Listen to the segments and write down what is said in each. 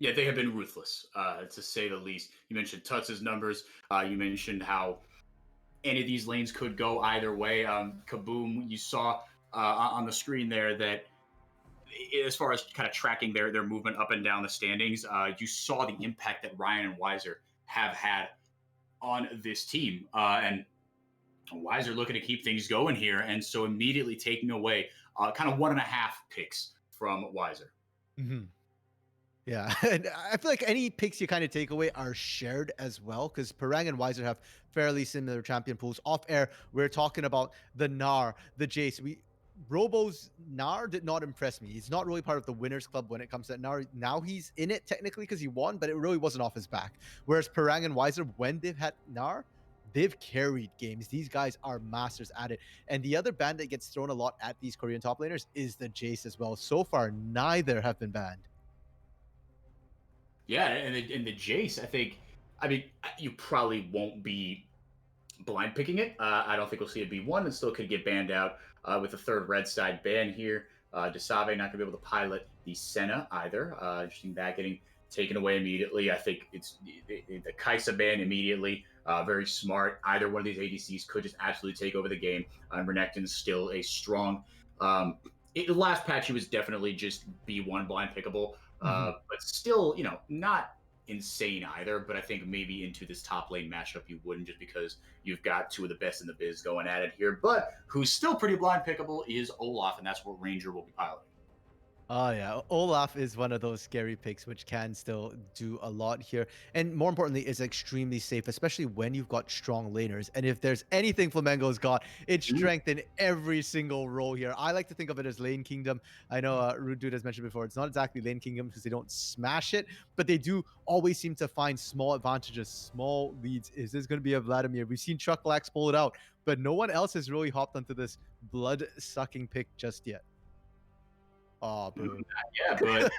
Yeah, they have been ruthless, to say the least. You mentioned Tuts' numbers. You mentioned how any of these lanes could go either way. Kaboom, you saw on the screen there that as far as kind of tracking their movement up and down the standings, you saw the impact that Ryan and Weiser have had on this team. And Weiser looking to keep things going here. And so immediately taking away kind of 1.5 picks from Weiser. Mm-hmm. Yeah, and I feel like any picks you kind of take away are shared as well, because Parang and Weiser have fairly similar champion pools. Off air, we're talking about the Gnar, the Jace. Robo's Gnar did not impress me. He's not really part of the winners club when it comes to Gnar. Now he's in it technically because he won, but it really wasn't off his back. Whereas Parang and Weiser, when they've had Gnar, they've carried games. These guys are masters at it. And the other ban that gets thrown a lot at these Korean top laners is the Jace as well. So far, neither have been banned. Yeah, and the Jace, I mean, you probably won't be blind picking it. I don't think we'll see a B1 and still could get banned out with the third red side ban here. Desave not going to be able to pilot the Senna either. Interesting that getting taken away immediately. I think it's the Kaisa ban immediately. Very smart. Either one of these ADCs could just absolutely take over the game. Renekton's still a strong. The last patch, he was definitely just B1 blind pickable. But still, not insane either. But I think maybe into this top lane matchup, you wouldn't, just because you've got two of the best in the biz going at it here. But who's still pretty blind pickable is Olaf, and that's what Ranger will be piloting. Oh yeah, Olaf is one of those scary picks which can still do a lot here, and more importantly, is extremely safe, especially when you've got strong laners. And if there's anything Flamengo's got, it's strength in every single role here. I like to think of it as lane kingdom. I know Rude Dude has mentioned before, it's not exactly lane kingdom because they don't smash it, but they do always seem to find small advantages, small leads. Is this going to be a Vladimir? We've seen Chucklax pull it out, but no one else has really hopped onto this blood-sucking pick just yet. Oh, boo. Yeah, but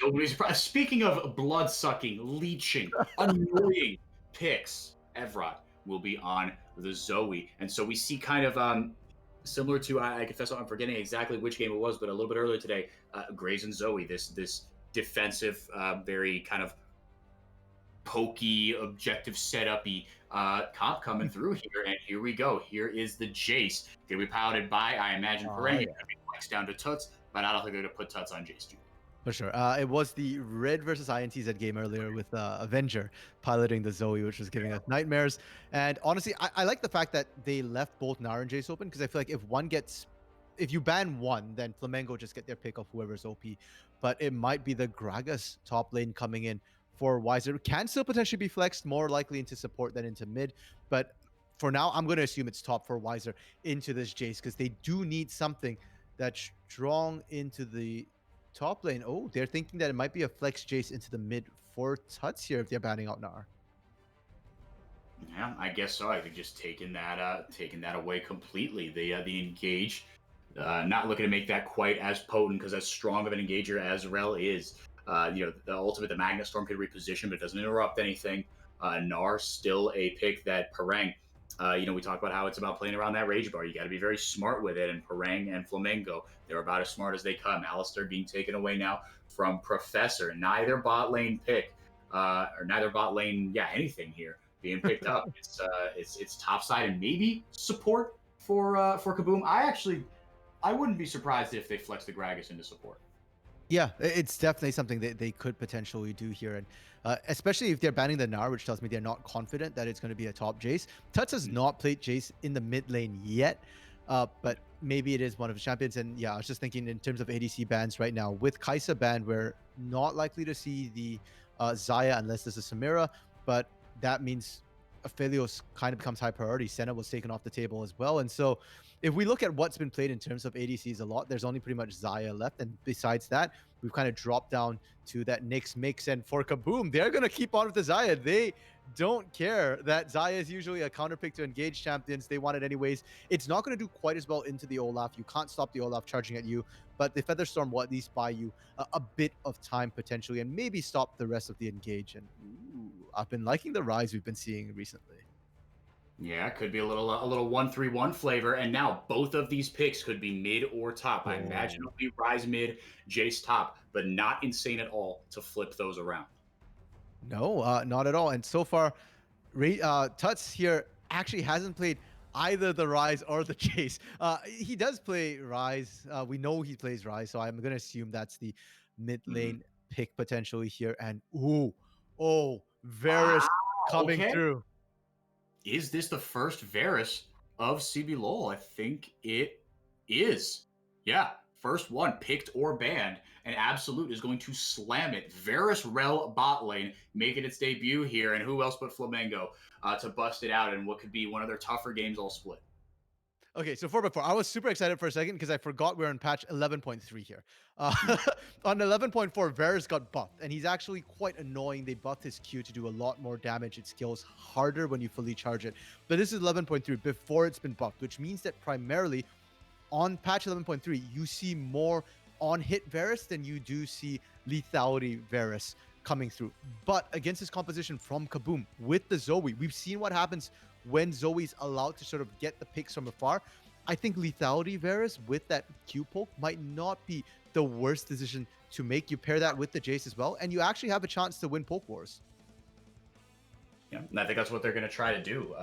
nobody's surprised. Speaking of blood sucking, leeching, annoying picks, Evrod will be on the Zoe. And so we see kind of similar to, I confess I'm forgetting exactly which game it was, but a little bit earlier today, Graves and Zoe, this defensive, very kind of pokey, objective setup-y comp coming through here. And here we go. Here is the Jace. Going to be piloted by, I imagine, Parang. Going to be flexed down to Tuts, but I don't think they're going to put Tuts on Jace, too. For sure. It was the Red versus INTZ game earlier with Avenger piloting the Zoe, which was giving us nightmares. And honestly, I like the fact that they left both Gnar and Jace open, because I feel like if you ban one, then Flamengo just get their pick of whoever's OP. But it might be the Gragas top lane coming in for Weiser. Can still potentially be flexed, more likely into support than into mid. But for now, I'm going to assume it's top for Weiser into this Jace, because they do need something that's strong into the top lane. Oh, they're thinking that it might be a flex Jace into the mid for Tuts here if they're banning out Gnar. Yeah, I guess so. I think just taking that away completely. The engage, not looking to make that quite as potent, because as strong of an engager as Rel is, the ultimate, the Magnet Storm could reposition, but it doesn't interrupt anything. Gnar still a pick that Parang. We talk about how it's about playing around that rage bar. You got to be very smart with it. And Parang and Flamengo, they're about as smart as they come. Alistair being taken away now from Professor. Neither bot lane pick, or neither bot lane, anything here being picked up. It's top side and maybe support for Kaboom. I wouldn't be surprised if they flex the Gragas into support. Yeah, it's definitely something that they could potentially do here. And especially if they're banning the Gnar, which tells me they're not confident that it's going to be a top Jace. Tuts has not played Jace in the mid lane yet, but maybe it is one of his champions. And yeah, I was just thinking in terms of ADC bans right now, with Kaisa banned, we're not likely to see the Xayah unless there's a Samira, but that means Aphelios kind of becomes high priority. Senna was taken off the table as well. And so if we look at what's been played in terms of ADCs a lot, there's only pretty much Xayah left. And besides that, we've kind of dropped down to that Nyx mix. And for Kaboom, they're going to keep on with the Xayah. They don't care that Xayah is usually a counter pick to engage champions. They want it anyways. It's not going to do quite as well into the Olaf. You can't stop the Olaf charging at you, but the Featherstorm will at least buy you a bit of time potentially, and maybe stop the rest of the engage. And ooh, I've been liking the rise we've been seeing recently. Yeah, could be a little 1-3-1 flavor, and now both of these picks could be mid or top. I imagine Oh. it'll be Rise mid, Jace top, but not insane at all to flip those around. No, not at all. And so far, Tuts here actually hasn't played either the Rise or the Chase. He does play Rise. We know he plays Rise, so I'm gonna assume that's the mid Mhm. lane pick potentially here. And ooh, oh, Wow. Varus coming Okay. through. Is this the first Varus of CBLOL? I think it is. Yeah, first one picked or banned, and Absolute is going to slam it. Varus Rel bot lane making its debut here, and who else but Flamengo to bust it out in what could be one of their tougher games all split. Okay, so 4x4, I was super excited for a second because I forgot we're on patch 11.3 here. Hmm. On 11.4, Varus got buffed, and he's actually quite annoying. They buffed his Q to do a lot more damage. It scales harder when you fully charge it. But this is 11.3 before it's been buffed, which means that primarily on patch 11.3, you see more on hit Varus than you do see lethality Varus coming through. But against his composition from KaBoM with the Zoe, we've seen what happens when Zoe's allowed to sort of get the picks from afar. I think lethality Varus with that Q poke might not be the worst decision to make. You pair that with the Jace as well, and you actually have a chance to win poke wars. Yeah, and I think that's what they're going to try to do.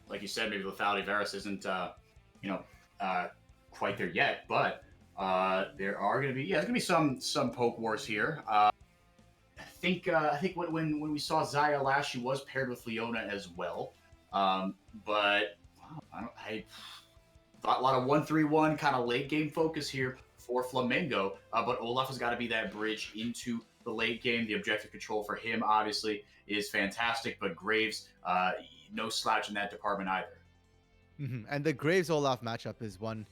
Like you said, maybe lethality Varus isn't, you know, uh, quite there yet, but there are going to be, yeah, there's going to be some poke wars here. I think when we saw Zaya last, she was paired with Leona as well. But wow, I thought a lot of 1-3-1 kind of late game focus here for Flamengo. But Olaf has got to be that bridge into the late game. The objective control for him obviously is fantastic, but Graves, no slouch in that department either. And the Graves Olaf matchup is one.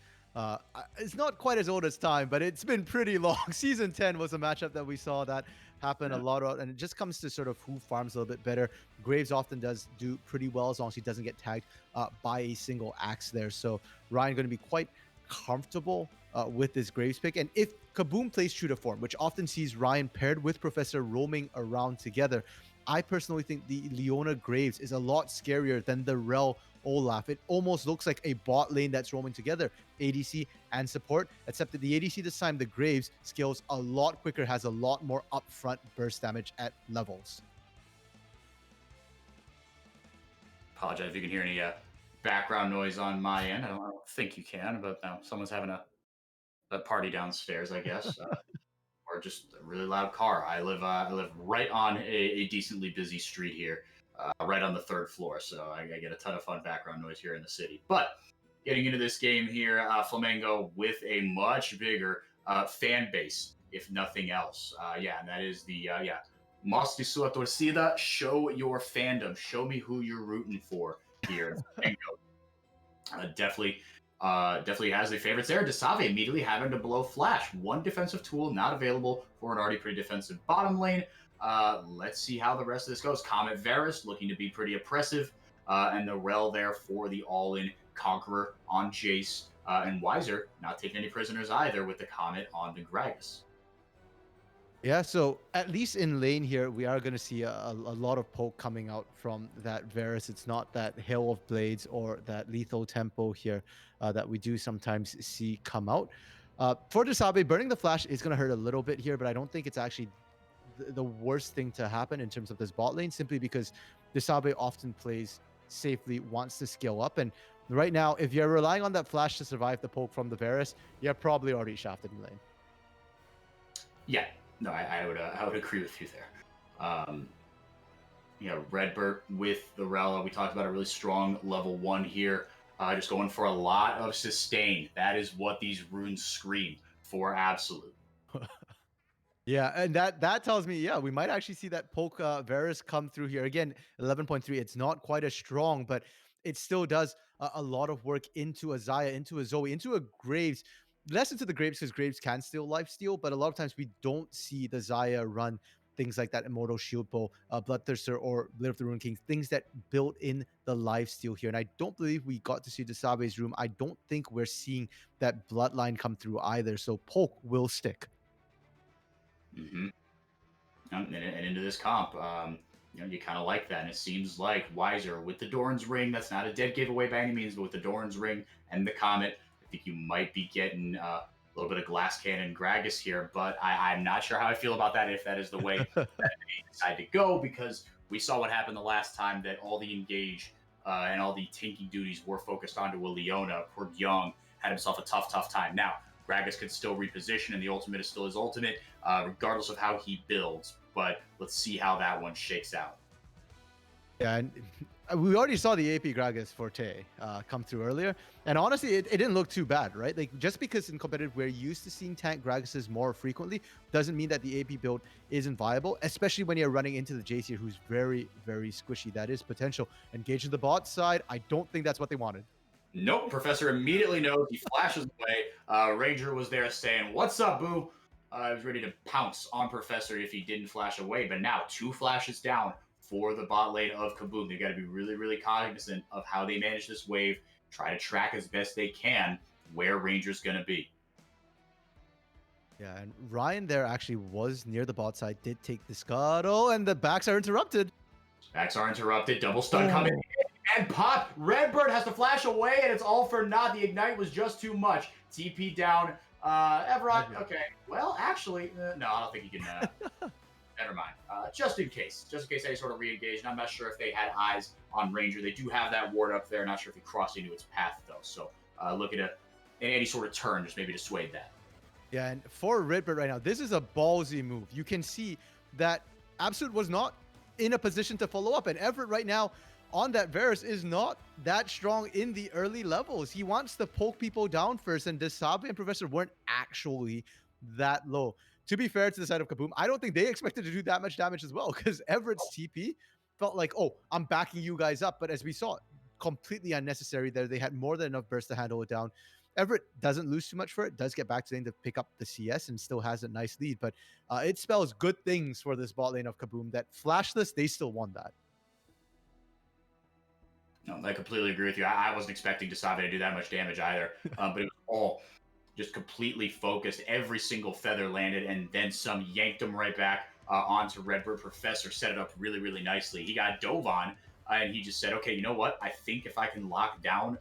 It's not quite as old as time, but it's been pretty long. Season 10 was a matchup that we saw that happen a Yeah. lot of, and it just comes to sort of who farms a little bit better. Graves often does do pretty well as long as he doesn't get tagged by a single axe there. So Ryan going to be quite comfortable with this Graves pick. And if KaBoM plays true to form, which often sees Ryan paired with Professor roaming around together, I personally think the Leona Graves is a lot scarier than the Rel Olaf. It almost looks like a bot lane that's roaming together, ADC and support, except that the ADC this time, the Graves, scales a lot quicker, has a lot more upfront burst damage at levels. Apologize if you can hear any background noise on my end. I don't think you can, but someone's having a party downstairs, I guess. Or just a really loud car. I live right on a decently busy street here, right on the third floor, so I get a ton of fun background noise here in the city. But getting into this game here, Flamengo with a much bigger fan base, if nothing else. Yeah, and that is the yeah. Mostre sua torcida. Show your fandom. Show me who you're rooting for here. Flamengo definitely has the favorites there. Desave immediately having to blow Flash. One defensive tool not available for an already pretty defensive bottom lane. Let's see how the rest of this goes. Comet Varus looking to be pretty oppressive. And the Rel there for the all-in Conqueror on Jace. And Wiser not taking any prisoners either with the Comet on the Gragas. Yeah, so at least in lane here, we are going to see a lot of poke coming out from that Varus. It's not that Hail of Blades or that lethal tempo here that we do sometimes see come out. For Desabe, burning the flash is going to hurt a little bit here, but I don't think it's actually the worst thing to happen in terms of this bot lane, simply because Desabe often plays safely, wants to scale up. And right now, if you're relying on that flash to survive the poke from the Varus, you're probably already shafted in lane. Yeah, no, I would agree with you there. Um, Redbert with the Rella. We talked about a really strong level 1 here. Just going for a lot of sustain. That is what these runes scream for Absolute. Yeah, and that tells me, yeah, we might actually see that poke Varus come through here. Again, 11.3, it's not quite as strong, but it still does a lot of work into a Zaya, into a Zoe, into a Graves. Less into the Graves because Graves can still lifesteal, but a lot of times we don't see the Zaya run things like that Immortal Shield Bow, Bloodthirster, or Blade of the Rune King, things that built in the lifesteal here. And I don't believe we got to see Desabe's room. I don't think we're seeing that Bloodline come through either. So poke will stick. Mm-hmm. And into this comp. You kind of like that. And it seems like Weiser with the Doran's Ring, that's not a dead giveaway by any means, but with the Doran's Ring and the Comet, I think you might be getting a little bit of Glass Cannon Gragas here. But I'm not sure how I feel about that if that is the way that they decide to go, because we saw what happened the last time that all the engage and all the tanking duties were focused onto a Leona. Poor Young had himself a tough time. Now, Gragas could still reposition, and the ultimate is still his ultimate, regardless of how he builds. But let's see how that one shakes out. Yeah, and we already saw the AP Gragas Forte come through earlier, and honestly, it didn't look too bad, right? Like, just because in competitive we're used to seeing tank Gragases more frequently doesn't mean that the AP build isn't viable, especially when you're running into the Jace here, who's very, very squishy. That is potential. Engaging the bot side, I don't think that's what they wanted. Nope, Professor immediately knows. He flashes away. Ranger was there saying, "What's up, boo?" I was ready to pounce on Professor if he didn't flash away, but now 2 flashes down for the bot lane of Kaboom. They've got to be really, really cognizant of how they manage this wave, try to track as best they can where Ranger's going to be. Yeah, and Ryan there actually was near the bot side, did take the scuttle, and the backs are interrupted. Backs are interrupted, double stun coming in, and pop! Redbird has to flash away, and it's all for naught. The ignite was just too much. TP down. Everett, okay. Well, actually, no, I don't think he can. Never mind. Just in case they sort of re-engaged. And I'm not sure if they had eyes on Ranger. They do have that ward up there. Not sure if he crossed into its path, though. So looking at any sort of turn, just maybe dissuade that. Yeah, and for Redbird right now, this is a ballsy move. You can see that Absolute was not in a position to follow up. And Everett right now on that Varus is not that strong in the early levels. He wants to poke people down first, and Desabe and Professor weren't actually that low. To be fair to the side of Kaboom, I don't think they expected to do that much damage as well, because Everett's TP felt like, oh, I'm backing you guys up. But as we saw, completely unnecessary there. They had more than enough burst to handle it down. Everett doesn't lose too much for it, does get back to lane to pick up the CS and still has a nice lead. But it spells good things for this bot lane of Kaboom that flashless, they still won that. No, I completely agree with you. I wasn't expecting Desabe to do that much damage either, but it was all just completely focused. Every single feather landed, and then some yanked him right back onto Redbird. Professor set it up really, really nicely. He got dove on, and he just said, okay, you know what? I think if I can lock down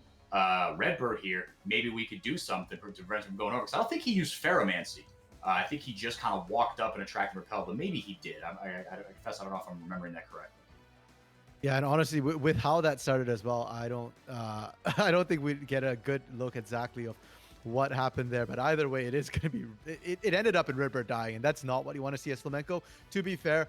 Redbird here, maybe we could do something to prevent him from going over. Because I don't think he used Ferromancy. I think he just kind of walked up and attracted and repelled, but maybe he did. I confess I don't know if I'm remembering that correctly. Yeah, and honestly, with how that started as well, I don't I don't think we'd get a good look exactly of what happened there. But either way, it is going to be it ended up in Redbird dying, and that's not what you want to see as Flamenco. To be fair,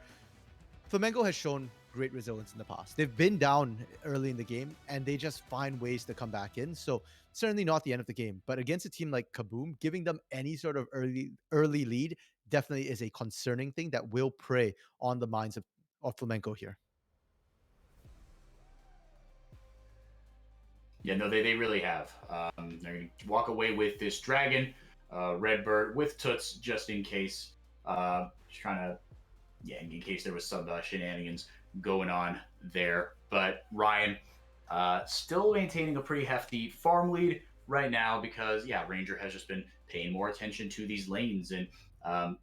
Flamenco has shown great resilience in the past. They've been down early in the game, and they just find ways to come back in. So certainly not the end of the game, but against a team like Kaboom, giving them any sort of early lead definitely is a concerning thing that will prey on the minds of Flamenco here. Yeah, no, they really have. They're going to walk away with this dragon, Redbird with Toots, just in case. Just trying to, yeah, in case there was some shenanigans going on there. But Ryan, still maintaining a pretty hefty farm lead right now because, yeah, Ranger has just been paying more attention to these lanes, and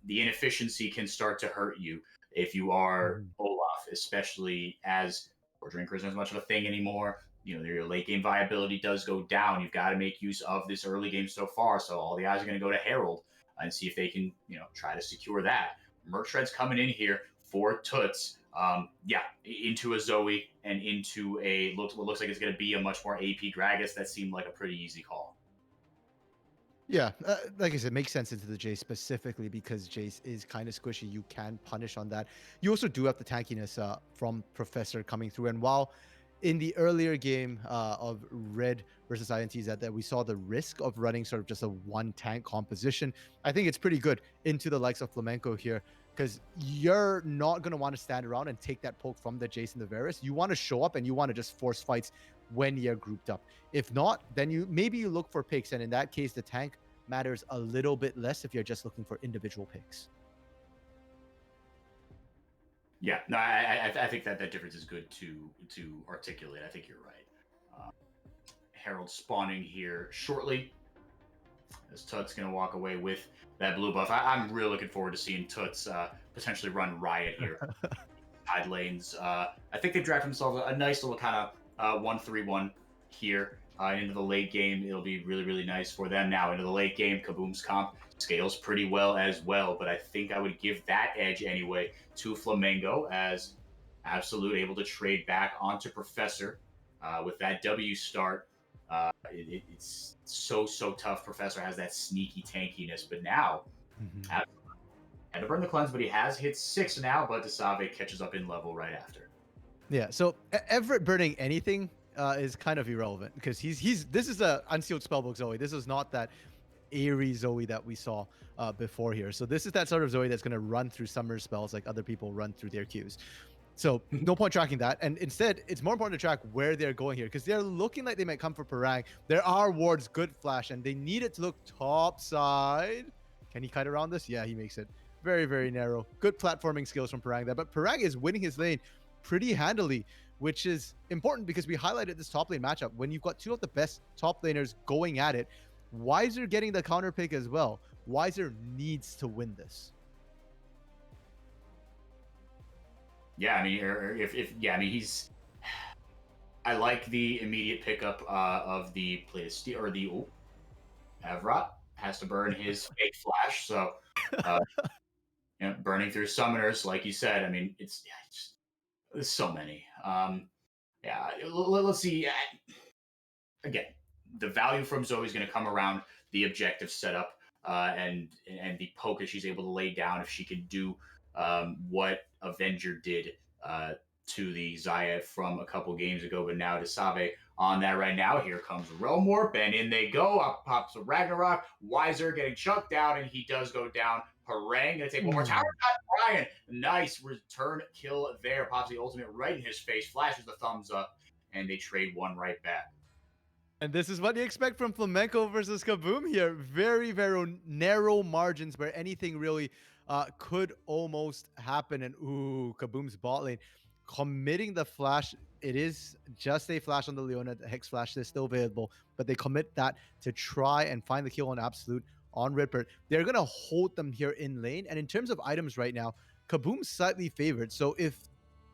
the inefficiency can start to hurt you if you are Olaf, especially as Core Drinker isn't as much of a thing anymore. You know, your late game viability does go down. You've got to make use of this early game so far. So all the eyes are going to go to Herald and see if they can, try to secure that. Merc Shred's coming in here for Toots. Yeah, into a Zoe and into what looks like it's going to be a much more AP Gragas. That seemed like a pretty easy call. Yeah, like I said, makes sense into the Jace specifically because Jace is kind of squishy. You can punish on that. You also do have the tankiness from Professor coming through. And while in the earlier game of Red versus INTZ that we saw the risk of running sort of just a one tank composition, I think it's pretty good into the likes of Flamenco here because you're not going to want to stand around and take that poke from the Jace and the Varus. You want to show up and you want to just force fights when you're grouped up. If not, then maybe you look for picks, and in that case, the tank matters a little bit less if you're just looking for individual picks. Yeah, no, I think that difference is good to articulate. I think you're right. Herald spawning here shortly. As Toots going to walk away with that blue buff. I'm really looking forward to seeing Toots potentially run Riot here. side lanes. I think they've drafted themselves a nice little kind of 1-3-1 here. Into the late game, it'll be really, really nice for them. Now, into the late game, Kaboom's comp scales pretty well as well, but I think I would give that edge anyway to Flamengo, as Absolute able to trade back onto Professor with that W start. It's so tough. Professor has that sneaky tankiness, but now Mhm. had to burn the cleanse, but he has hit 6 now, but Desave catches up in level right after. Yeah, so Everett burning anything is kind of irrelevant because this is a unsealed spellbook Zoe. This is not that airy Zoe that we saw before here. So this is that sort of Zoe that's going to run through summer spells like other people run through their Qs. So no point tracking that. And instead, it's more important to track where they're going here because they're looking like they might come for Parang. There are wards, good flash, and they need it to look top side. Can he kite around this? Yeah, he makes it very, very narrow. Good platforming skills from Parang there. But Parang is winning his lane pretty handily, which is important because we highlighted this top lane matchup. When you've got two of the best top laners going at it, Weiser getting the counter pick as well. Weiser needs to win this. Yeah, I mean, if yeah, I mean, he's. I like the immediate pickup of the Playsteel or the Avrot has to burn his fake flash, so uh, burning through summoners, like you said. I mean, there's so many. Yeah, let's see. Again, the value from Zoe is going to come around the objective setup and the poke that she's able to lay down if she can do what Avenger did to the Xayah from a couple games ago. But now to Save on that right now. Here comes Realm Warp, and in they go. Up pops a Ragnarok. Weiser getting chucked down, and he does go down. Harang gonna take one more tower shot. Ryan, nice return kill there. Pops the ultimate right in his face. Flashes the thumbs up, and they trade one right back. And this is what you expect from Flamenco versus Kaboom here. Very, very narrow margins where anything really could almost happen. And ooh, Kaboom's bot lane committing the flash. It is just a flash on the Leona. The Hex flash is still available, but they commit that to try and find the kill on Absolute on Redbird. They're going to hold them here in lane. And in terms of items right now, Kaboom's slightly favored. So if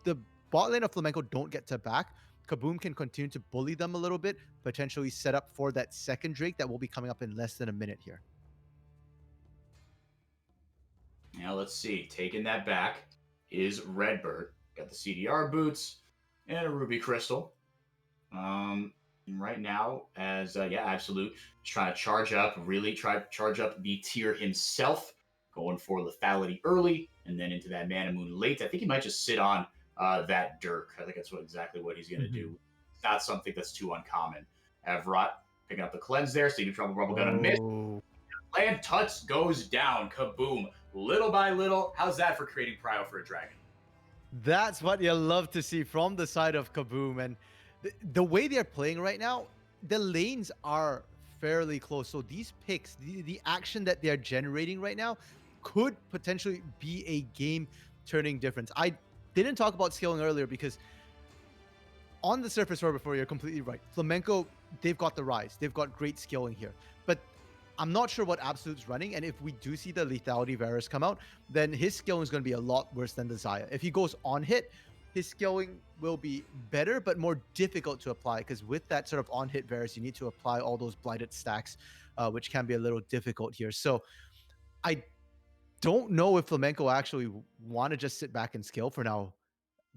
the bot lane of Flamenco don't get to back, Kaboom can continue to bully them a little bit, potentially set up for that second Drake that will be coming up in less than a minute here. Now let's see. Taking that back is Redbird. Got the CDR boots and a Ruby Crystal. Right now, as Absolute is trying to charge up, really try to charge up the tier himself, going for lethality early and then into that Mana Moon late. I think he might just sit on that Dirk. I think that's exactly what he's going to do. It's not something that's too uncommon. Avrot picking up the cleanse there. Stevie Trouble Rubble gonna miss. Land Tuts goes down. Kaboom. Little by little. How's that for creating prio for a dragon? That's what you love to see from the side of Kaboom. And the way they're playing right now, the lanes are fairly close. So these picks, the action that they're generating right now could potentially be a game-turning difference. I didn't talk about scaling earlier because on the surface, before you're completely right. Flamenco, they've got the rise. They've got great scaling here. But I'm not sure what Absolute's running. And if we do see the lethality Varus come out, then his scaling is going to be a lot worse than the Xayah. If he goes on hit, his scaling will be better, but more difficult to apply because with that sort of on hit Varus, you need to apply all those blighted stacks, which can be a little difficult here. So I don't know if Flamenco actually want to just sit back and scale for now.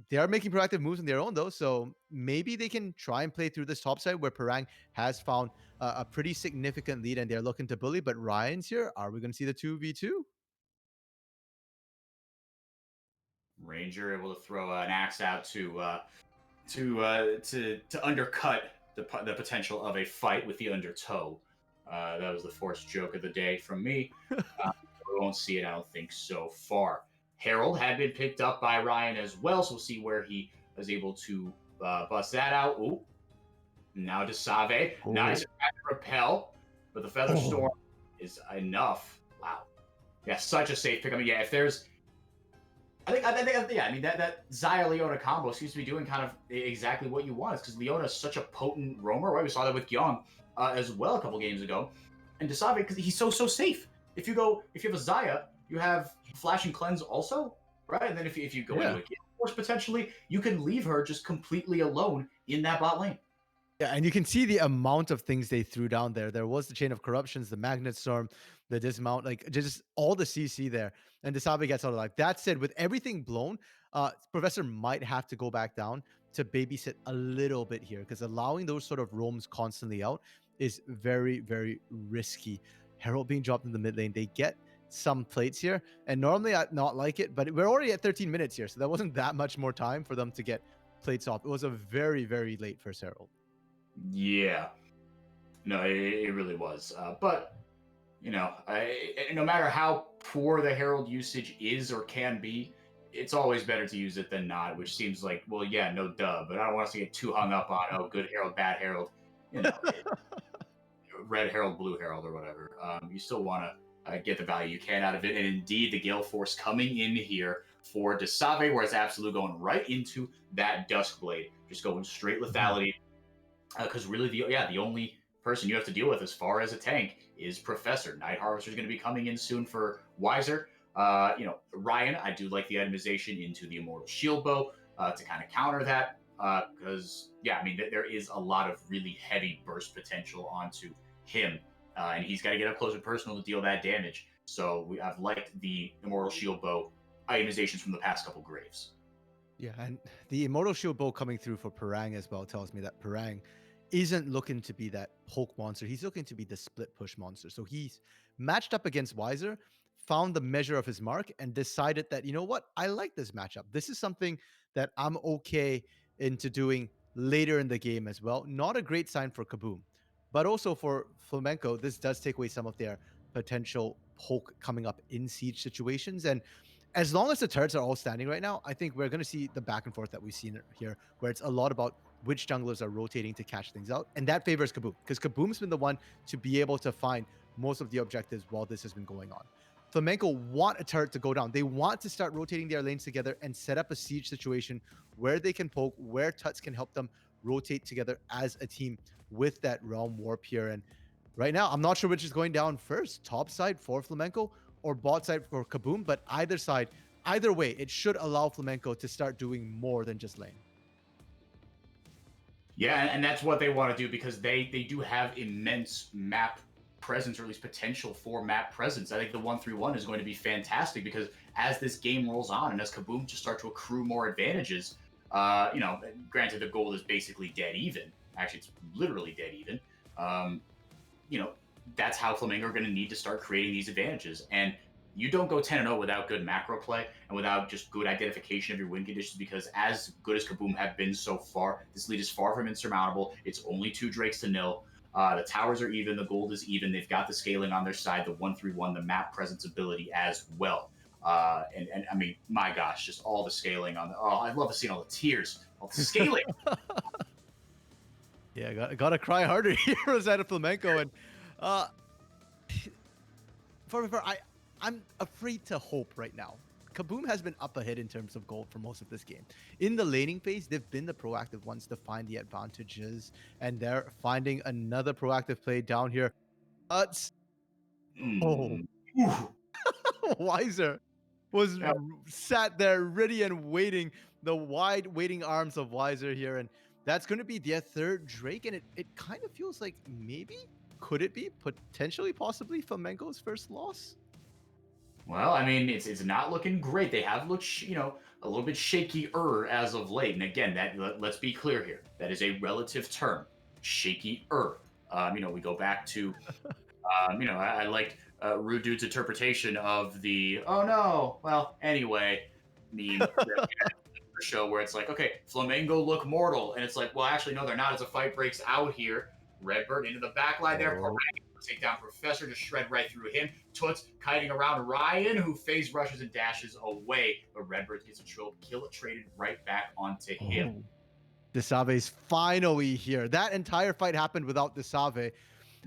They are making proactive moves on their own, though, so maybe they can try and play through this top side where Parang has found a pretty significant lead and they're looking to bully. But Ryan's here. Are we going to see the 2v2? Ranger able to throw an axe out to undercut the potential of a fight with the undertow. That was the forced joke of the day from me. We won't see it, I don't think, so far. Harold had been picked up by Ryan as well, so we'll see where he was able to bust that out. Ooh. Now to Save. Ooh. Nice repel, but the Feather Storm is enough. Wow. Yeah, such a safe pick. I mean, yeah, if there's I think, yeah. I mean, that Xayah Leona combo seems to be doing kind of exactly what you want. It's because Leona is such a potent roamer, right? We saw that with Gyong as well a couple games ago, and Desave because he's so safe. If you have a Xayah, you have Flash and Cleanse also. right? And then if you go into Yeah. a kill force, potentially, you can leave her just completely alone in that bot lane. Yeah, and you can see the amount of things they threw down there. There was the Chain of Corruptions, the Magnet Storm, the Dismount, like just all the CC there. And Desabe gets out of life. That said, with everything blown, Professor might have to go back down to babysit a little bit here because allowing those sort of roams constantly out is very, very risky. Herald being dropped in the mid lane, they get some plates here. And normally I'd not like it, but we're already at 13 minutes here. So there wasn't that much more time for them to get plates off. It was a very, very late first Herald. Yeah, no, it really was. But no matter how poor the Herald usage is or can be, it's always better to use it than not. Which seems like, well, yeah, no duh. But I don't want us to get too hung up on good Herald, bad Herald. Red Herald, Blue Herald, or whatever. You still want to get the value you can out of it. And indeed, the Gale Force coming in here for Desave, where it's Absolute going right into that Duskblade, just going straight lethality. Because really, the only person you have to deal with as far as a tank is Professor. Night Harvester is going to be coming in soon for Wiser. Ryan, I do like the itemization into the Immortal Shield Bow to kind of counter that. Because there is a lot of really heavy burst potential onto him, and he's got to get up close and personal to deal that damage. So I've liked the Immortal Shield Bow itemizations from the past couple Graves. Yeah, and the Immortal Shield Bow coming through for Parang as well tells me that Parang isn't looking to be that poke monster. He's looking to be the split push monster. So he's matched up against Wiser, found the measure of his mark, and decided that, you know what, I like this matchup. This is something that I'm okay into doing later in the game as well. Not a great sign for Kaboom, but also for Flamenco, this does take away some of their potential poke coming up in siege situations. And as long as the turrets are all standing right now, I think we're going to see the back and forth that we've seen here, where it's a lot about which junglers are rotating to catch things out. And that favors Kaboom, because Kaboom's been the one to be able to find most of the objectives while this has been going on. Flamenco want a turret to go down. They want to start rotating their lanes together and set up a siege situation where they can poke, where Tuts can help them rotate together as a team with that Realm Warp here. And right now, I'm not sure which is going down first, top side for Flamenco or bot side for Kaboom, but either side, either way, it should allow Flamenco to start doing more than just lane. Yeah, and that's what they want to do because they do have immense map presence, or at least potential for map presence. I think the 1-3-1 is going to be fantastic because as this game rolls on and as Kaboom just start to accrue more advantages, granted the gold is basically dead even. Actually, it's literally dead even. You know, that's how Flamingo are going to need to start creating these advantages. And you don't go 10-0 without good macro play and without just good identification of your win conditions, because as good as Kaboom have been so far, this lead is far from insurmountable. It's only 2 Drakes to nil. The towers are even, the gold is even. They've got the scaling on their side, the 1-3-1, the map presence ability as well. And I mean, my gosh, just all the scaling on the. Oh, I'd love to see all the tiers, all the scaling. Yeah, gotta cry harder here as out of Flamenco. And I'm afraid to hope right now. Kaboom has been up ahead in terms of gold for most of this game. In the laning phase, they've been the proactive ones to find the advantages, and they're finding another proactive play down here. Oh, Wiser was sat there ready and waiting, the wide waiting arms of Wiser here, and that's going to be their third Drake, and it kind of feels like maybe, could it be, potentially, possibly Flamenco's first loss? Well, I mean, it's not looking great. They have looked, a little bit shaky-er as of late. And again, let's be clear here. That is a relative term, shaky-er. We go back to, I liked Rude Dude's interpretation of the "oh no, well anyway" meme show where it's like, okay, Flamengo look mortal, and it's like, well, actually, no, they're not. As a fight breaks out here, Redbird into the backline there. Oh. Take down Professor to shred right through him. Toots kiting around Ryan, who phase rushes and dashes away, but Redbird gets a kill it traded right back onto him. Desave's finally here. That entire fight happened without Desave.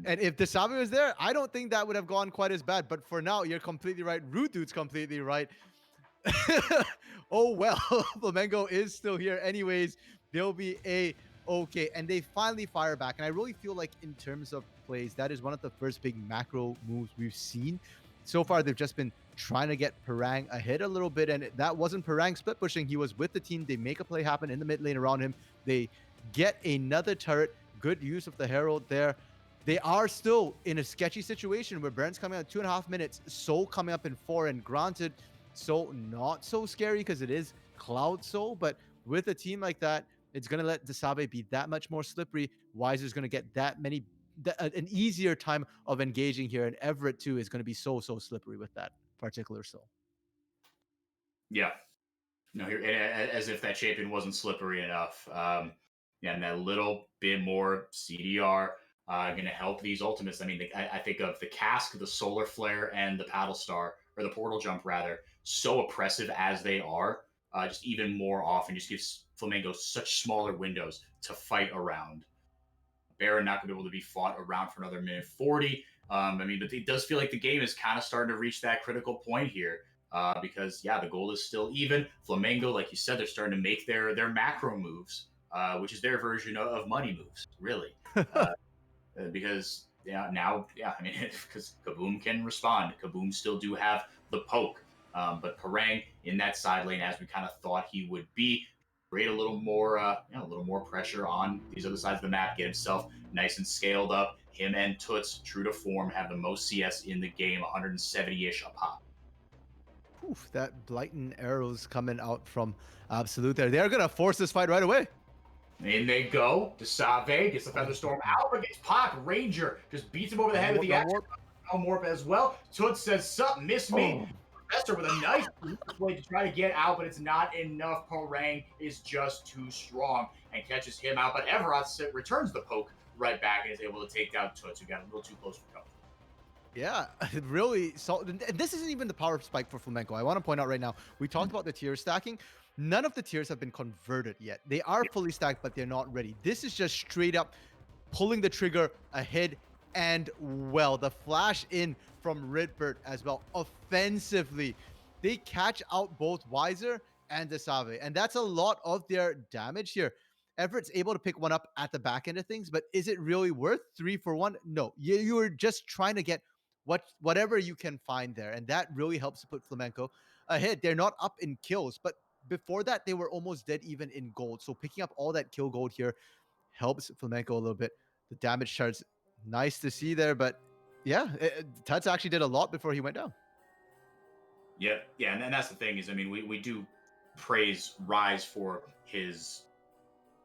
And if Desave was there, I don't think that would have gone quite as bad. But for now, you're completely right. Rude Dude's completely right. Oh, well, Flamengo is still here. Anyways, they'll be okay. And they finally fire back. And I really feel like in terms of plays, that is one of the first big macro moves we've seen. So far, they've just been trying to get Parang ahead a little bit, and that wasn't Parang split pushing. He was with the team. They make a play happen in the mid lane around him. They get another turret. Good use of the Herald there. They are still in a sketchy situation where Baron's coming out 2.5 minutes, Soul coming up in 4, and granted, Soul not so scary because it is Cloud Soul, but with a team like that, it's going to let Desave be that much more slippery. Wiser's going to get an easier time of engaging here, and Everett too is going to be so slippery with that particular Soul. Yeah. No, here as if that champion wasn't slippery enough. Yeah, and that little bit more CDR going to help these ultimates. I mean, I think of the Cask, the Solar Flare, and the Paddle Star, or the Portal Jump rather, so oppressive as they are, just even more often just gives Flamengo such smaller windows to fight around. Baron not going to be able to be fought around for another minute 40. I mean, but it does feel like the game is kind of starting to reach that critical point here. Because yeah, the goal is still even. Flamengo, like you said, they're starting to make their macro moves, which is their version of money moves, really. Because now, I mean, because Kaboom can respond. Kaboom still do have the poke, but Parang in that side lane, as we kind of thought he would be, create a little more pressure on these other sides of the map. Get himself nice and scaled up. Him and Toots, true to form, have the most CS in the game, 170-ish a pop. Oof, that Blighton arrows coming out from Absolute there. They're going to force this fight right away. In they go. Desave gets the Featherstorm out, but gets Pac. Ranger just beats him over the head with the action. Warp as well. Toots says, "Sup, miss me." Professor with a nice way to try to get out, but it's not enough. Parang is just too strong and catches him out. But Everett returns the poke right back and is able to take down Toots, who got a little too close for cover. Yeah, really. So this isn't even the power spike for Flamenco. I want to point out right now, we talked about the tier stacking. None of the tiers have been converted yet. They are fully stacked, but they're not ready. This is just straight up pulling the trigger ahead, and well, the flash in from Ridbert as well. Offensively, they catch out both Wiser and Desave, and that's a lot of their damage here. Everett's able to pick one up at the back end of things, but is it really worth 3 for 1? No, you are just trying to get whatever you can find there, and that really helps to put Flamenco ahead. They're not up in kills, but before that, they were almost dead even in gold. So picking up all that kill gold here helps Flamenco a little bit. The damage charts, nice to see there, but yeah, Tuts actually did a lot before he went down. Yeah, and that's the thing is, I mean, we do praise Rise for his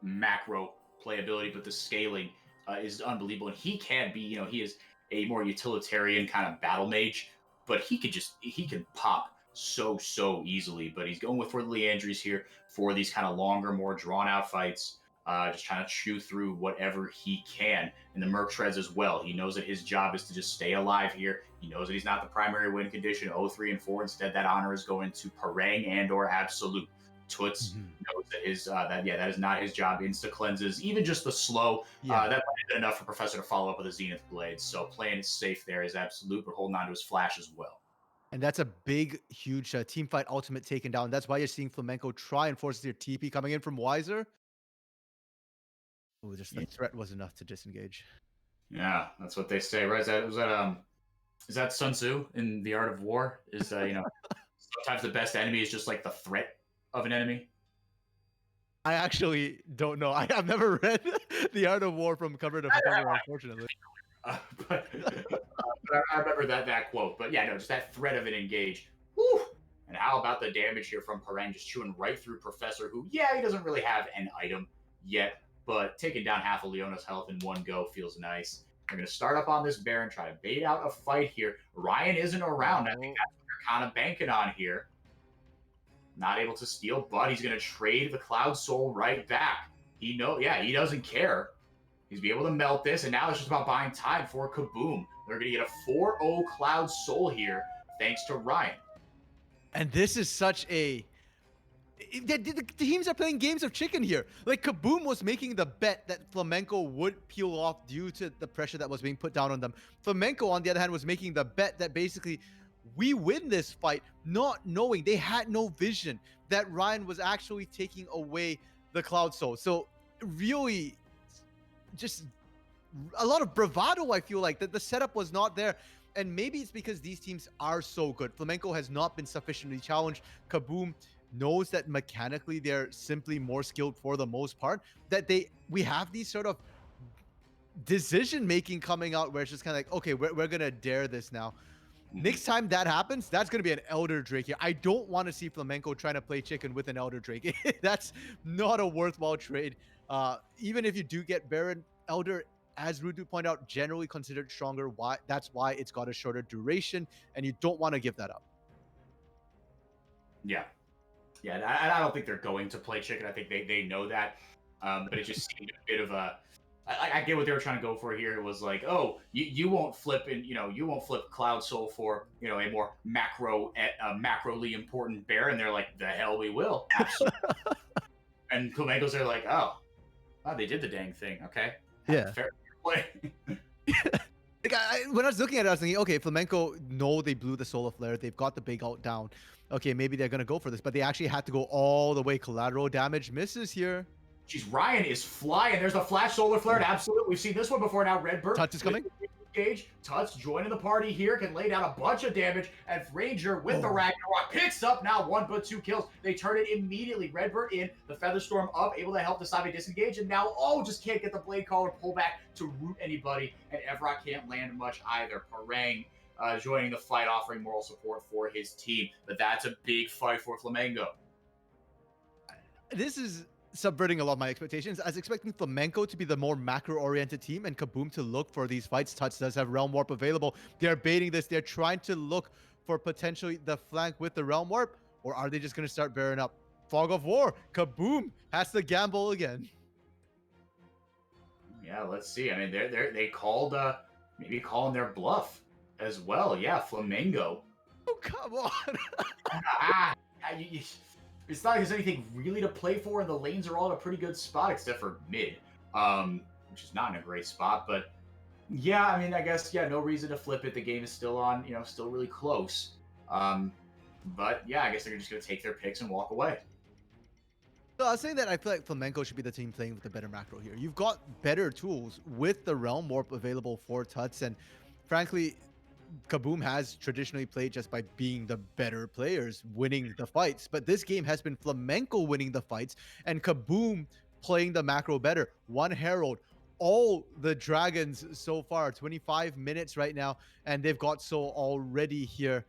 macro playability, but the scaling is unbelievable, and he can be, he is a more utilitarian kind of battle mage, but he can pop so easily. But he's going for the Leandries here for these kind of longer, more drawn out fights, just trying to chew through whatever he can. And the Merc Shreds as well. He knows that his job is to just stay alive here. He knows that he's not the primary win condition, 0-3 and 4. Instead, that honor is going to Parang and or Absolute. Toots knows that that is not his job. Insta cleanses, even just the slow, that might have been enough for Professor to follow up with a Zenith Blade. So playing it safe there is Absolute, but holding on to his flash as well. And that's a big, huge team fight ultimate taken down. That's why you're seeing Flamenco try and force their TP coming in from Wiser. Oh, just the threat was enough to disengage. Yeah, that's what they say, right? Is that Sun Tzu in The Art of War? Is sometimes the best enemy is just like the threat of an enemy? I actually don't know. I've never read The Art of War from cover to cover, unfortunately. But I remember that quote. But yeah, no, just that threat of an engage. Whew. And how about the damage here from Parang, just chewing right through Professor, who, he doesn't really have an item yet, but taking down half of Leona's health in one go feels nice. They're going to start up on this Baron, try to bait out a fight here. Ryan isn't around. I think that's what they're kind of banking on here. Not able to steal, but he's going to trade the Cloud Soul right back. He doesn't care. He's be able to melt this, and now it's just about buying time for Kaboom. They're going to get a 4-0 Cloud Soul here, thanks to Ryan. And this is such a... The teams are playing games of chicken here. Like, Kaboom was making the bet that Flamenco would peel off due to the pressure that was being put down on them. Flamenco, on the other hand, was making the bet that basically we win this fight, not knowing, they had no vision that Ryan was actually taking away the Cloud Soul. So really, just a lot of bravado, I feel like. That the setup was not there. And maybe it's because these teams are so good. Flamenco has not been sufficiently challenged. KaBoM knows that mechanically they're simply more skilled for the most part. That we have these sort of decision making coming out where it's just kind of like, okay, we're gonna dare this now. Next time that happens, that's going to be an Elder Drake here. I don't want to see Flamenco trying to play chicken with an Elder Drake. That's not a worthwhile trade. Even if you do get Baron, Elder, as Rudu pointed out, generally considered stronger. That's why it's got a shorter duration, and you don't want to give that up. Yeah. Yeah, I don't think they're going to play chicken. I think they know that. But it just seemed a bit of a... I get what they were trying to go for here. It was like, oh, you won't flip you won't flip Cloud Soul for a more macroly important bear, and they're like, the hell we will, absolutely. And Flamenco's there like, oh, they did the dang thing, okay, yeah, fair play. Like when I was looking at it, I was thinking, okay, Flamenco know they blew the Solar Flare, they've got the big ult down. Okay, maybe they're gonna go for this, but they actually had to go all the way. Collateral damage misses here. Jeez, Ryan is flying. There's a flash solar flare. Absolutely. We've seen this one before now. Redbird. Touch is coming. Gage. Tuts joining the party here. Can lay down a bunch of damage. And Ranger with the Ragnarok picks up now 1 but 2 kills. They turn it immediately. Redbird in. The Featherstorm up. Able to help the Sabe disengage. And now, just can't get the Blade Caller pull back to root anybody. And Evrot can't land much either. Parang joining the fight, offering moral support for his team. But that's a big fight for Flamengo. This is subverting a lot of my expectations. I was expecting Flamenco to be the more macro-oriented team and KaBoM to look for these fights. Tuts does have Realm Warp available. They're baiting this. They're trying to look for potentially the flank with the Realm Warp, or are they just going to start bearing up? Fog of War. KaBoM has to gamble again. Yeah, let's see. I mean, they called maybe calling their bluff as well. Yeah, Flamengo. Oh, come on. It's not like there's anything really to play for, and the lanes are all in a pretty good spot, except for mid, which is not in a great spot. But yeah, I mean, I guess, no reason to flip it. The game is still on, still really close. But yeah, I guess they're just going to take their picks and walk away. So I was saying that I feel like Flamenco should be the team playing with the better macro here. You've got better tools with the Realm Warp available for Tuts, and frankly, KaBoM has traditionally played just by being the better players, winning the fights. But this game has been Flamenco winning the fights and KaBoM playing the macro better. One Herald, all the dragons so far, 25 minutes right now, and they've got Soul already here.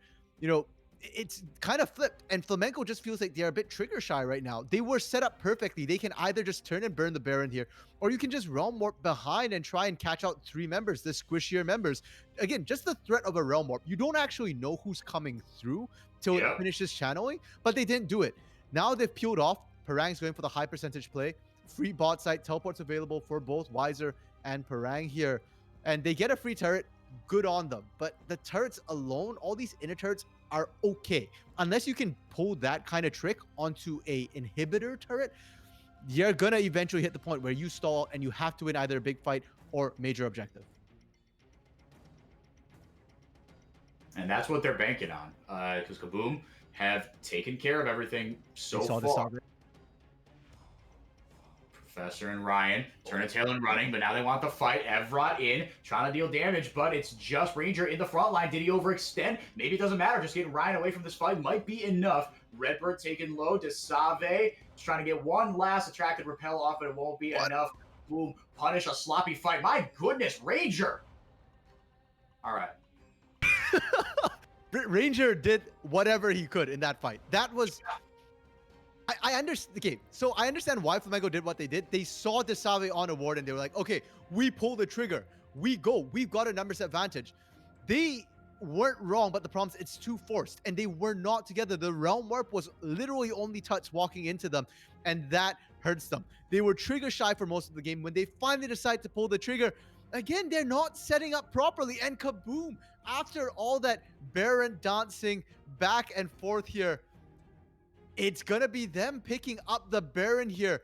It's kind of flipped, and Flamenco just feels like they're a bit trigger shy right now. They were set up perfectly. They can either just turn and burn the Baron here, or you can just Realm Warp behind and try and catch out 3 members, the squishier members. Again, just the threat of a Realm Warp. You don't actually know who's coming through till it finishes channeling, but they didn't do it. Now they've peeled off. Parang's going for the high percentage play. Free bot site, teleports available for both Weiser and Parang here. And they get a free turret. Good on them. But the turrets alone, all these inner turrets, are okay. Unless you can pull that kind of trick onto a inhibitor turret, you're gonna eventually hit the point where you stall and you have to win either a big fight or major objective. And that's what they're banking on, because KaBoM have taken care of everything so far. Professor and Ryan turn a tail and running, but now they want the fight. Evrot in, trying to deal damage, but it's just Ranger in the front line. Did he overextend? Maybe it doesn't matter. Just getting Ryan away from this fight might be enough. Redbird taken low to Save. Trying to get one last attracted repel off, but it won't be enough. Boom. Punish a sloppy fight. My goodness, Ranger. All right. Ranger did whatever he could in that fight. That was... I understand. Okay, so I understand why Flamenco did what they did. They saw Desave on a ward and they were like, okay, we pull the trigger. We go. We've got a numbers advantage. They weren't wrong, but the problem is it's too forced and they were not together. The Realm Warp was literally only Tuts walking into them, and that hurts them. They were trigger shy for most of the game. When they finally decide to pull the trigger, again, they're not setting up properly. And KaBoM, after all that Baron dancing back and forth here, it's going to be them picking up the Baron here,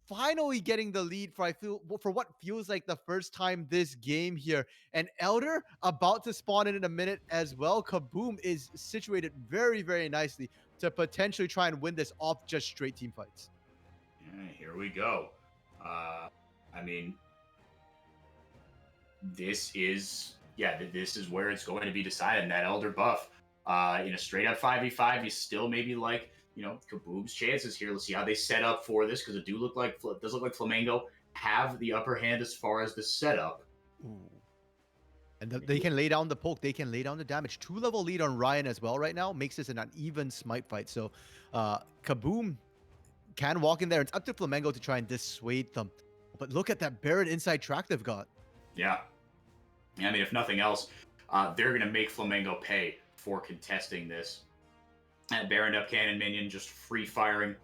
finally getting the lead for what feels like the first time this game here. And Elder about to spawn in a minute as well. KaBoM is situated very, very nicely to potentially try and win this off just straight team fights. Yeah, here we go. I mean, this is, yeah, this is where it's going to be decided. And that Elder buff, in a straight up 5v5, you still maybe like, Kaboom's chances here. Let's see how they set up for this, because it does look like Flamengo have the upper hand as far as the setup. Ooh. And they can lay down the poke. They can lay down the damage. 2-level lead on Ryan as well right now. Makes this an uneven smite fight. So Kaboom can walk in there. It's up to Flamengo to try and dissuade them. But look at that Baron inside track they've got. Yeah. I mean, if nothing else, they're going to make Flamengo pay for contesting this. That Baron up cannon minion just free firing.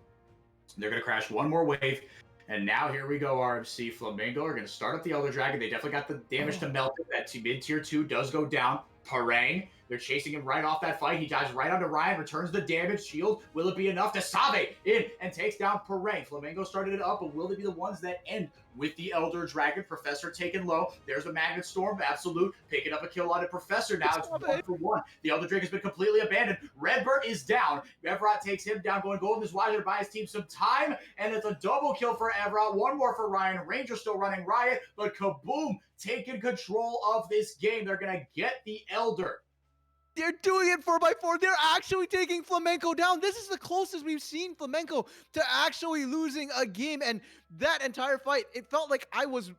They're going to crash one more wave. And now here we go, RMC. Flamengo are going to start up the Elder Dragon. They definitely got the damage to melt it. That mid-tier 2 does go down. Parang, they're chasing him right off that fight. He dives right onto Ryan, returns the damage. Shield, will it be enough? To Save in and takes down Parang. Flamengo started it up, but will they be the ones that end with the Elder Dragon? Professor taken low. There's the Magnet Storm. Absolute picking up a kill on it. Professor now. It's 1-for-1. The Elder Dragon has been completely abandoned. Redbird is down. Evrot takes him down. Going golden is Wiser to buy his team some time. And it's a double kill for Evrot. One more for Ryan. Ranger still running riot. But Kaboom taking control of this game. They're going to get the Elder. They're doing it 4x4. They're actually taking Flamenco down. This is the closest we've seen Flamenco to actually losing a game. And that entire fight, it felt like I was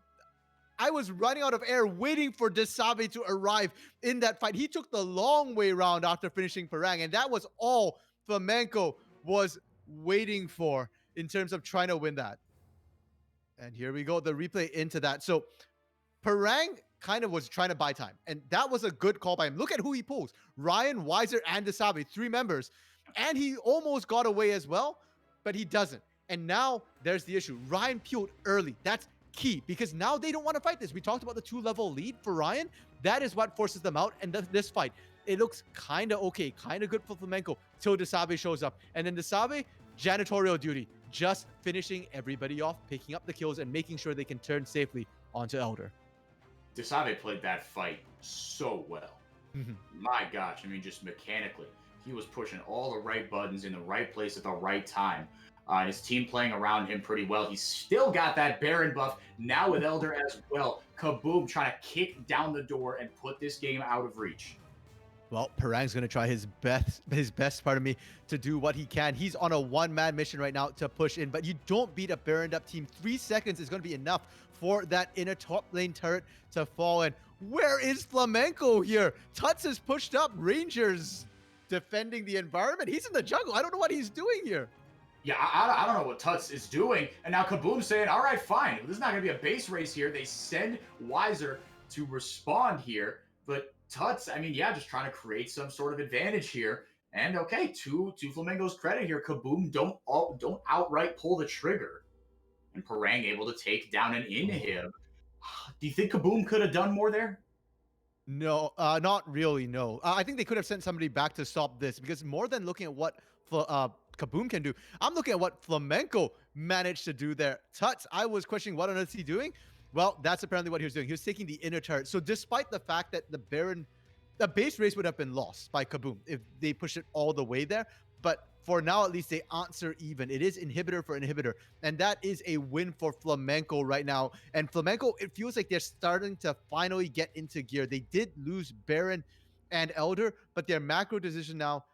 running out of air waiting for Desabe to arrive in that fight. He took the long way around after finishing Parang, and that was all Flamenco was waiting for in terms of trying to win that. And here we go, the replay into that. So Parang kind of was trying to buy time, and that was a good call by him. Look at who he pulls: Ryan, Wiser, and Desabe, 3 members, and he almost got away as well, but he doesn't. And now there's the issue. Ryan peeled early. That's key, because now they don't want to fight this. We talked about the 2-level lead for Ryan. That is what forces them out. And this fight, it looks kind of okay, kind of good for Flamenco till Desabe shows up. And then Desabe, janitorial duty, just finishing everybody off, picking up the kills, and making sure they can turn safely onto Elder. Desabe played that fight so well. My gosh, I mean, just mechanically, he was pushing all the right buttons in the right place at the right time. His team playing around him pretty well. He's still got that Baron buff, now with Elder as well. Kaboom trying to kick down the door and put this game out of reach. Well, Parang's going to try his best, pardon me, to do what he can. He's on a one-man mission right now to push in, but you don't beat a Baroned up team. 3 seconds is going to be enough for that inner top lane turret to fall in. Where is Flamenco here? Tuts is pushed up. Rangers defending the environment. He's in the jungle. I don't know what he's doing here. Yeah, I don't know what Tuts is doing. And now Kaboom's saying, all right, fine. This is not going to be a base race here. They send Wiser to respond here. But Tuts, I mean, yeah, just trying to create some sort of advantage here. And okay, to Flamengo's credit here, Kaboom don't outright pull the trigger. And Parang able to take down an inhib. Do you think Kaboom could have done more there? No, not really, no. I think they could have sent somebody back to stop this, because more than looking at what Kaboom can do, I'm looking at what Flamenco managed to do there. Tuts, I was questioning what on earth is he doing? Well, that's apparently what he was doing. He was taking the inner turret. So despite the fact that the base race would have been lost by Kaboom if they push it all the way there, but for now, at least, they answer even. It is inhibitor for inhibitor, and that is a win for Flamenco right now. And Flamenco, it feels like they're starting to finally get into gear. They did lose Baron and Elder, but their macro decision now,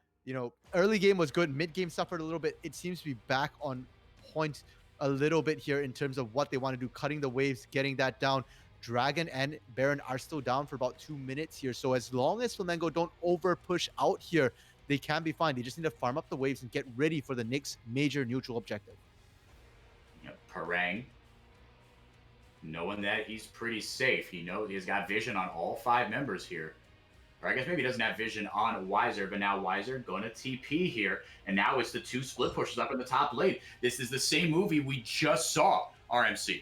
early game was good. Mid game suffered a little bit. It seems to be back on point a little bit here in terms of what they want to do, cutting the waves, getting that down. Dragon and Baron are still down for about 2 minutes here. So as long as Flamengo don't over push out here, they can be fine. They just need to farm up the waves and get ready for the next major neutral objective. Parang, knowing that he's pretty safe. He knows he's got vision on all 5 members here. Or I guess maybe he doesn't have vision on Wiser, but now Wiser going to TP here. And now it's the 2 split pushes up in the top lane. This is the same movie we just saw, RMC.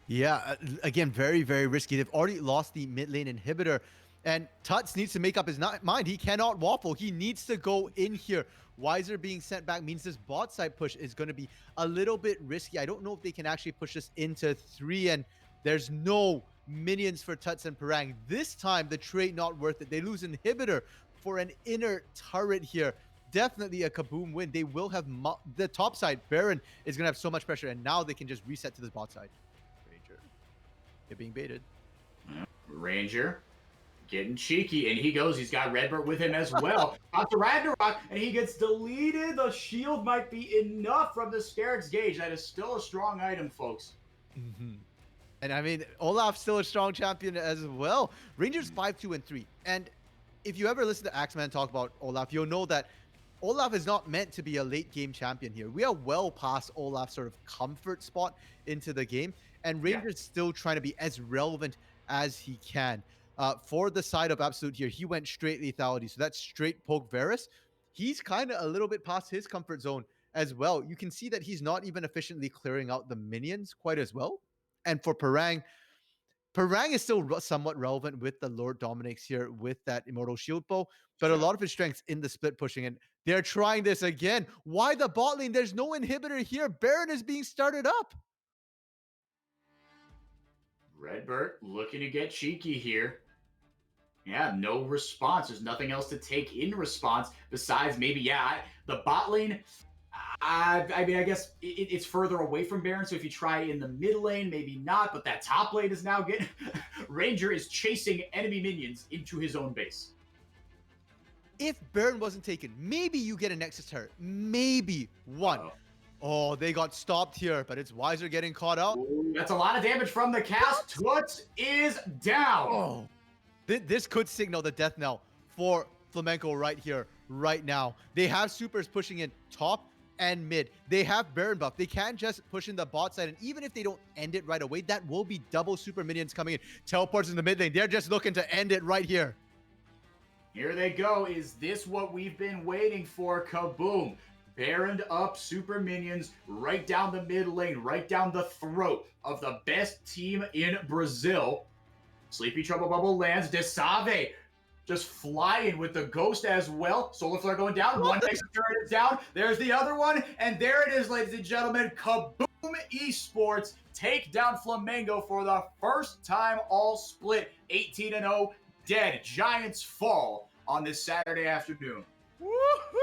Yeah, again, very, very risky. They've already lost the mid lane inhibitor. And Tuts needs to make up his mind. He cannot waffle. He needs to go in here. Wiser being sent back means this bot side push is going to be a little bit risky. I don't know if they can actually push this into 3, and there's no minions for Tuts and Parang. This time, the trade not worth it. They lose inhibitor for an inner turret here. Definitely a Kaboom win. They will have the top side. Baron is going to have so much pressure, and now they can just reset to this bot side. Ranger. They're being baited. Ranger Getting cheeky, and he goes. He's got Redbird with him as well. Out to Ragnarok, and he gets deleted. The shield might be enough from the Scarab's Gauge. That is still a strong item, folks. And I mean, Olaf's still a strong champion as well. Rangers 5-2-3. And if you ever listen to Axeman talk about Olaf, you'll know that Olaf is not meant to be a late game champion here. We are well past Olaf's sort of comfort spot into the game, and Rangers still trying to be as relevant as he can. For the side of Absolute here, he went straight lethality, so that's straight poke Varus. He's kind of a little bit past his comfort zone as well. You can see that he's not even efficiently clearing out the minions quite as well. And for Parang is still somewhat relevant with the Lord Dominix here with that Immortal Shield Bow, but a lot of his strengths in the split pushing, and they're trying this again. Why the bot lane? There's no inhibitor here. Baron is being started up. Redbird looking to get cheeky here. Yeah, no response. There's nothing else to take in response besides maybe, the bot lane. I mean, I guess it's further away from Baron, so if you try in the mid lane, maybe not, but that top lane is now getting... Ranger is chasing enemy minions into his own base. If Baron wasn't taken, maybe you get a Nexus turret. Maybe one. Oh, they got stopped here, but it's Wiser getting caught out. Ooh, that's a lot of damage from the cast. Toots is down. Oh, this could signal the death knell for Flamenco right here, right now. They have supers pushing in top and mid. They have Baron buff. They can't just push in the bot side, and even if they don't end it right away, that will be double super minions coming in. Teleports in the mid lane. They're just looking to end it right here. Here they go. Is this what we've been waiting for? Kaboom. Baroned up super minions right down the mid lane, right down the throat of the best team in Brazil. Sleepy Trouble Bubble lands. Desave just flying with the ghost as well. Solar Flare going down. One makes a turret down. There's the other one. And there it is, ladies and gentlemen. Kaboom Esports take down Flamengo for the first time all split. 18-0 dead. Giants fall on this Saturday afternoon. Woohoo!